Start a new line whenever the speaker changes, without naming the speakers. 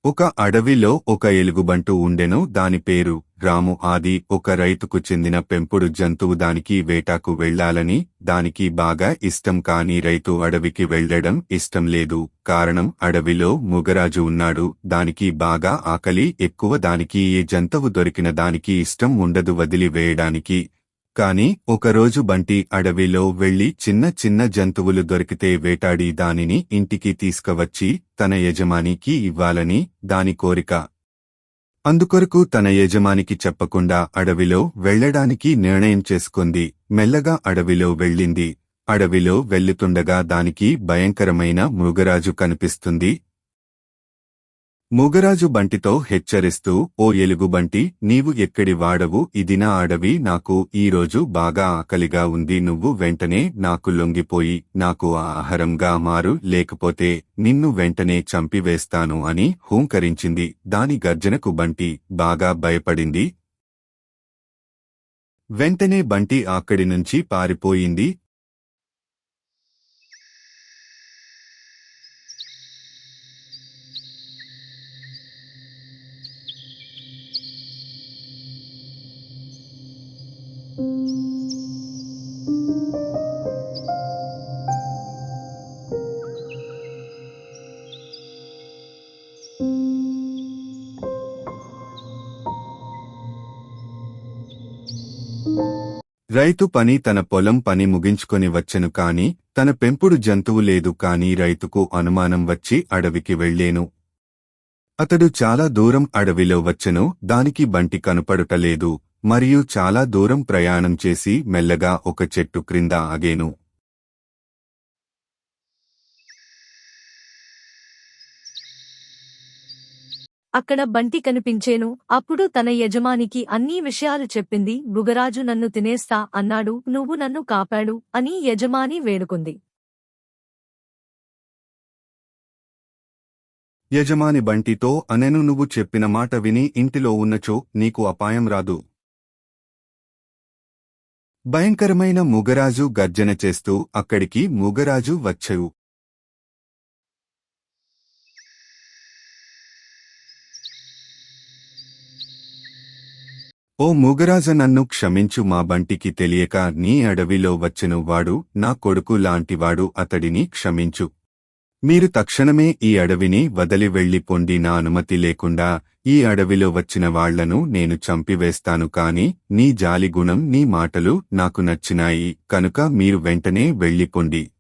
ఒక అడవిలో ఒక ఎలుగుబంటు ఉండెను. దాని పేరు రాము. అది ఒక రైతుకు చెందిన పెంపుడు జంతువు. దానికి వేటాకు వెళ్లాలని దానికి బాగా ఇష్టం. కాని రైతు అడవికి వెళ్లడం ఇష్టం లేదు. కారణం, అడవిలో మూగరాజు ఉన్నాడు. దానికి బాగా ఆకలి ఎక్కువ. దానికి ఏ జంతువు దొరికిన దానికి ఇష్టం ఉండదు వదిలి వేయడానికి. కాని ఒకరోజు బంటి అడవిలో వెళ్లి చిన్న చిన్న జంతువులు దొరికితే వేటాడి దానిని ఇంటికి తీసుకువచ్చి తన యజమానికి ఇవ్వాలని దాని కోరిక. అందుకొరకు తన యజమానికి చెప్పకుండా అడవిలో వెళ్లడానికి నిర్ణయం చేసుకుంది. మెల్లగా అడవిలో వెళ్ళింది. అడవిలో వెళ్లుతుండగా దానికి భయంకరమైన మృగరాజు కనిపిస్తుంది. మూగరాజు బంటితో హెచ్చరిస్తూ, ఓ ఎలుగుబంటి, నీవు ఎక్కడి వాడవు? ఇది నా అడవి. నాకు ఈరోజు బాగా ఆకలిగా ఉంది. నువ్వు వెంటనే నాకు లొంగిపోయి నాకు ఆహారంగా మారు, లేకపోతే నిన్ను వెంటనే చంపివేస్తాను అని హూంకరించింది. దాని గర్జనకు బంటి బాగా భయపడింది. వెంటనే బంటి అక్కడి నుంచి పారిపోయింది. రైతు తన పొలం పని ముగించుకొని వచ్చెను. కాని తన పెంపుడు జంతువు లేదు. కాని రైతుకు అనుమానం వచ్చి అడవికి వెళ్లేను. అతడు చాలా దూరం అడవిలో వచ్చెను. దానికి బంటి కనుపడుటలేదు. మరియు చాలా దూరం ప్రయాణం చేసి మెల్లగా ఒక చెట్టు క్రింద ఆగేను.
అక్కడ బంటి కనిపించేను. అప్పుడు తన యజమానికి అన్నీ విషయాలు చెప్పింది. మృగరాజు నన్ను తినేస్తా అన్నాడు, నువ్వు నన్ను కాపాడు అని యజమాని వేడుకుంది.
యజమాని బంటితో అనెను, నువ్వు చెప్పిన మాట విని ఇంటిలో ఉన్నచో నీకు అపాయం రాదు. భయంకరమైన మూగరాజు గర్జన చేస్తూ అక్కడికి మూగరాజు వచ్చెను. ఓ మూగరాజ, నన్ను క్షమించు. మా బంటికి తెలియక నీ అడవిలో వచ్చెను. వాడు నా కొడుకు లాంటివాడు. అతడిని క్షమించు. మీరు తక్షణమే ఈ అడవిని వదిలి వెళ్లిపోండి. నా అనుమతి లేకుండా ఈ అడవిలో వచ్చిన వాళ్లను నేను చంపివేస్తాను. కాని నీ జాలి గుణం, నీ మాటలు నాకు నచ్చినాయి కనుక మీరు వెంటనే వెళ్లిపోండి.